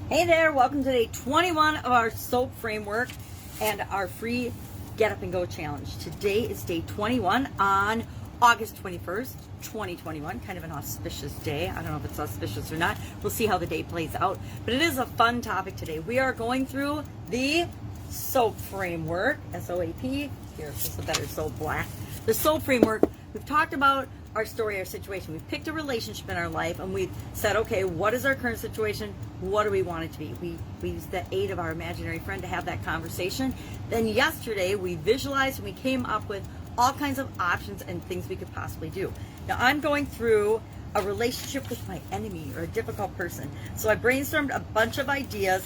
Hey there, welcome to day 21 of our SOAP framework and our free Get Up and Go challenge. Today is day 21 on August 21st, 2021. Kind of an auspicious day. I don't know if it's auspicious or not. We'll see how the day plays out. But it is a fun topic today. We are going through the SOAP framework, S-O-A-P. Here, this is a better SOAP black. The SOAP framework, we've talked about our story, our situation. We've picked a relationship in our life and we've said, okay, what is our current situation? What do we want it to be? We used the aid of our imaginary friend to have that conversation. Then yesterday we visualized and we came up with all kinds of options and things we could possibly do. Now I'm going through a relationship with my enemy or a difficult person. So I brainstormed a bunch of ideas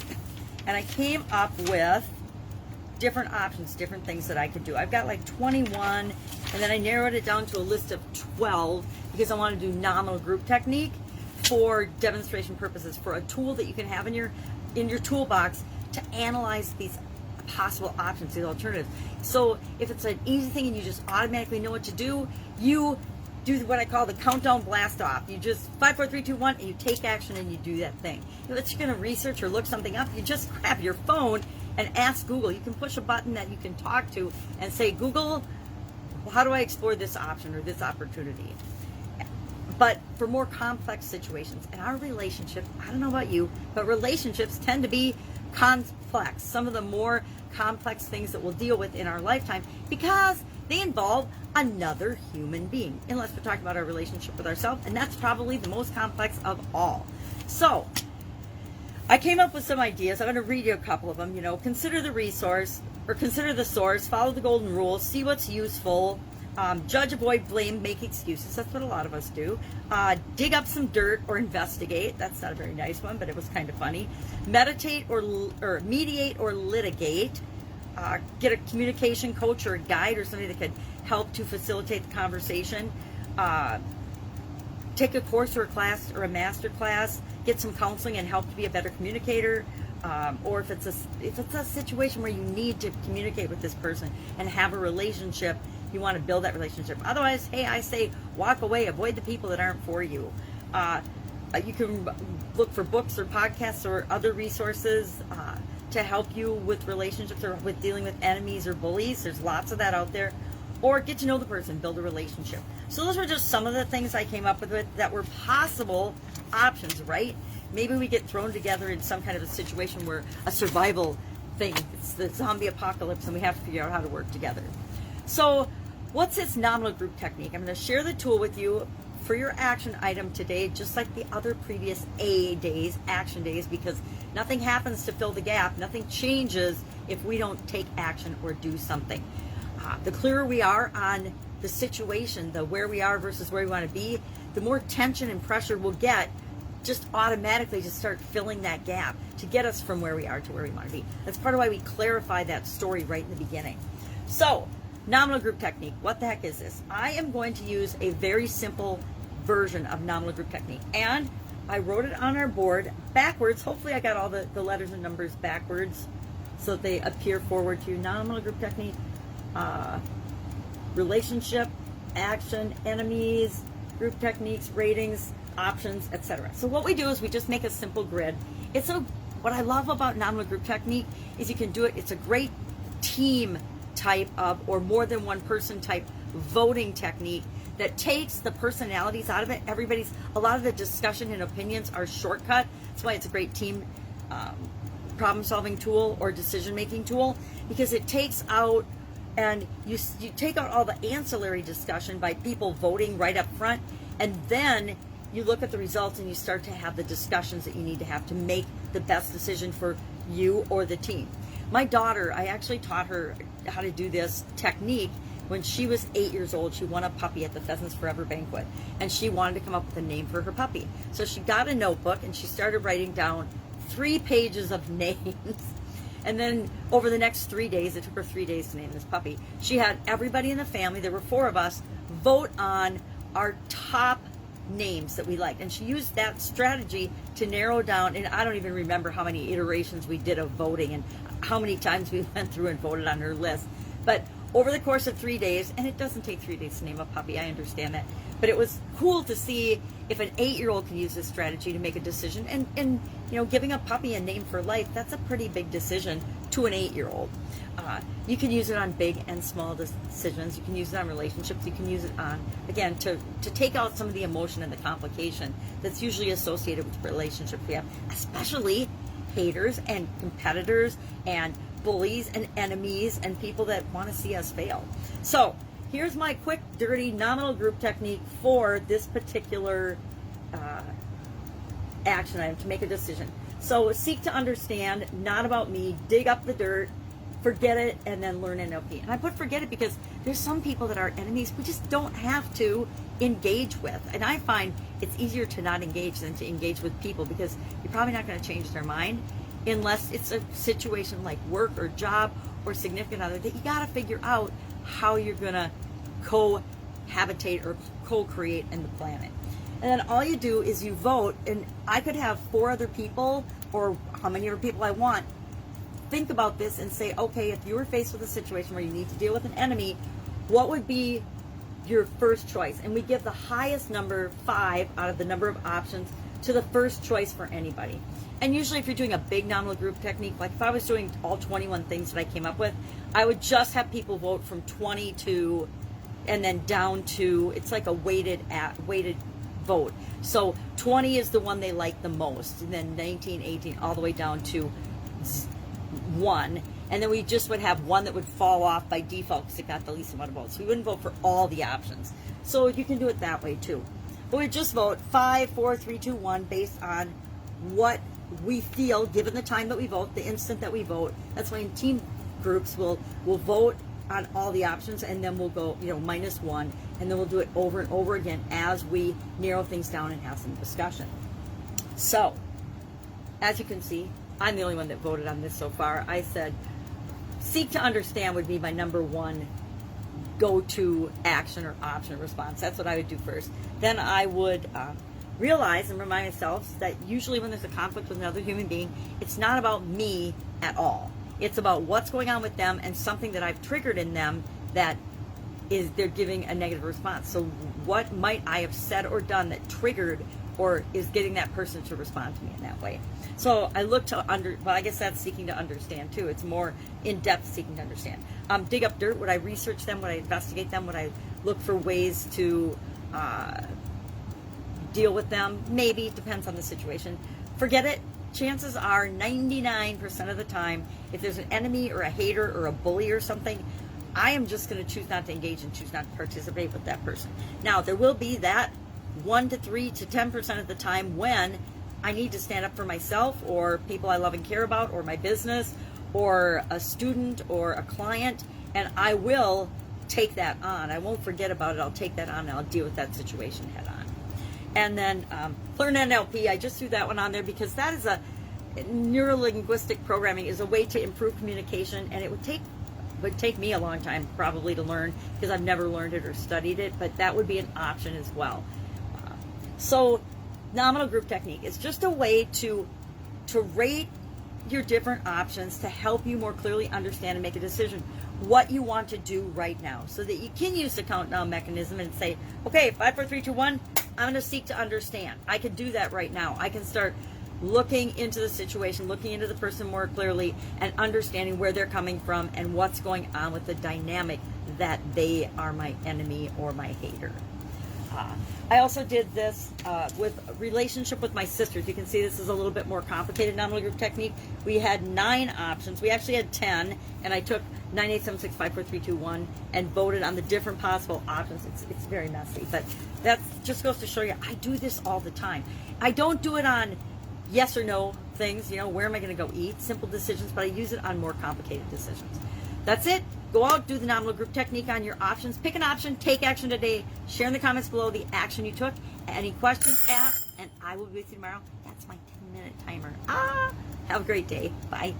and I came up with different options, different things that I could do. I've got like 21, and then I narrowed it down to a list of 12 because I want to do nominal group technique for demonstration purposes, for a tool that you can have in your toolbox to analyze these possible options, these alternatives. So if it's an easy thing and you just automatically know what to do, you do what I call the countdown blast off. You just 5, 4, 3, 2, 1, and you take action and you do that thing. If you're going to research or look something up, you just grab your phone and ask Google. You can push a button that you can talk to and say, Google, how do I explore this option or this opportunity? But for more complex situations, in our relationship, I don't know about you, but relationships tend to be complex. Some of the more complex things that we'll deal with in our lifetime because they involve another human being, unless we're talking about our relationship with ourselves, and that's probably the most complex of all. So I came up with some ideas. I'm going to read you a couple of them. Consider the resource, or consider the source, follow the golden rule, see what's useful, judge, avoid, blame, make excuses. That's what a lot of us do. Dig up some dirt or investigate. That's not a very nice one, but it was kind of funny. Meditate or mediate or litigate. Get a communication coach or a guide or somebody that could help to facilitate the conversation. Take a course or a class or a master class. Get some counseling and help to be a better communicator. Or if it's a situation where you need to communicate with this person and have a relationship, you want to build that relationship. Otherwise, hey, I say walk away, avoid the people that aren't for you. You can look for books or podcasts or other resources to help you with relationships or with dealing with enemies or bullies. There's lots of that out there. Or get to know the person, build a relationship. So those were just some of the things I came up with that were possible options, right? Maybe we get thrown together in some kind of a situation where a survival thing, it's the zombie apocalypse, and we have to figure out how to work together. So what's this nominal group technique? I'm going to share the tool with you for your action item today, just like the other previous action days, because nothing happens to fill the gap. Nothing changes if we don't take action or do something. The clearer we are on the situation, the where we are versus where we want to be, the more tension and pressure we'll get just automatically to start filling that gap to get us from where we are to where we want to be. That's part of why we clarify that story right in the beginning. So, nominal group technique. What the heck is this? I am going to use a very simple version of nominal group technique. And I wrote it on our board backwards. Hopefully I got all the letters and numbers backwards so that they appear forward to you. Nominal group technique. Relationship, action, enemies, group techniques, ratings, options, etc. So what we do is we just make a simple grid. What I love about nominal group technique is you can do it. It's a great team type of, or more than one person type voting technique that takes the personalities out of it. A lot of the discussion and opinions are shortcut. That's why it's a great team problem solving tool or decision making tool, because it takes out, and you take out all the ancillary discussion by people voting right up front, and then you look at the results and you start to have the discussions that you need to have to make the best decision for you or the team. My daughter, I actually taught her how to do this technique when she was 8 years old. She won a puppy at the Pheasants Forever banquet, and she wanted to come up with a name for her puppy. So she got a notebook and she started writing down 3 pages of names. And then over the next 3 days, it took her 3 days to name this puppy, she had everybody in the family, there were 4 of us, vote on our top names that we liked. And she used that strategy to narrow down, and I don't even remember how many iterations we did of voting and how many times we went through and voted on her list. But over the course of 3 days, and it doesn't take 3 days to name a puppy, I understand that, But it was cool to see if an 8-year-old can use this strategy to make a decision. And giving a puppy a name for life, that's a pretty big decision to an 8-year-old. You can use it on big and small decisions. You can use it on relationships. You can use it on, again, to take out some of the emotion and the complication that's usually associated with relationships we have, especially haters and competitors and bullies and enemies and people that want to see us fail. So here's my quick, dirty, nominal group technique for this particular action item to make a decision. So seek to understand, not about me, dig up the dirt, forget it, and then learn NLP. And I put forget it because there's some people that are enemies we just don't have to engage with. And I find it's easier to not engage than to engage with people, because you're probably not going to change their mind unless it's a situation like work or job or significant other that you got to figure out how you're going to cohabitate or co-create in the planet. And then all you do is you vote, and I could have 4 other people or how many other people I want think about this and say, okay, if you were faced with a situation where you need to deal with an enemy, what would be your first choice? And we give the highest number, 5, out of the number of options to the first choice for anybody. And usually if you're doing a big nominal group technique, like if I was doing all 21 things that I came up with, I would just have people vote from 20 to, and then down to, it's like a weighted vote. So 20 is the one they like the most, and then 19, 18, all the way down to 1, and then we just would have one that would fall off by default because it got the least amount of votes. So we wouldn't vote for all the options. So you can do it that way too. But we just vote 5, 4, 3, 2, 1 based on what we feel given the time that we vote, the instant that we vote. That's why in team groups we'll vote on all the options, and then we'll go -1, and then we'll do it over and over again as we narrow things down and have some discussion. So as you can see, I'm the only one that voted on this so far. I said seek to understand would be my number 1 go-to action or option or response. That's what I would do first. Then I would realize and remind myself that usually when there's a conflict with another human being, it's not about me at all. It's about what's going on with them and something that I've triggered in them that is they're giving a negative response. So what might I have said or done that triggered or is getting that person to respond to me in that way? So I look to well, I guess that's seeking to understand too. It's more in-depth seeking to understand. Dig up dirt. Would I research them? Would I investigate them? Would I look for ways to deal with them? Maybe. It depends on the situation. Forget it. Chances are 99% of the time, if there's an enemy or a hater or a bully or something, I am just going to choose not to engage and choose not to participate with that person. Now, there will be that 1 to 3 to 10% of the time when I need to stand up for myself or people I love and care about or my business or a student or a client, and I will take that on. I won't forget about it. I'll take that on and I'll deal with that situation head on. And then learn NLP. I just threw that one on there because that is a neuro-linguistic programming is a way to improve communication, and it would take me a long time probably to learn because I've never learned it or studied it, but that would be an option as well. So nominal group technique is just a way to rate your different options to help you more clearly understand and make a decision what you want to do right now, so that you can use the countdown mechanism and say, okay, 5, 4, 3, 2, 1, I'm going to seek to understand. I can do that right now. I can start looking into the situation, looking into the person more clearly, and understanding where they're coming from and what's going on with the dynamic that they are my enemy or my hater. I also did this with a relationship with my sisters. You can see this is a little bit more complicated nominal group technique. We had 9 options. We actually had 10, and I took 9, 8, 7, 6, 5, 4, 3, 2, 1 and voted on the different possible options. It's very messy, but that just goes to show you I do this all the time. I don't do it on yes or no things, where am I going to go eat, simple decisions, but I use it on more complicated decisions. That's it. Go out, do the nominal group technique on your options. Pick an option, take action today. Share in the comments below the action you took. Any questions, ask, and I will be with you tomorrow. That's my 10-minute timer. Have a great day. Bye.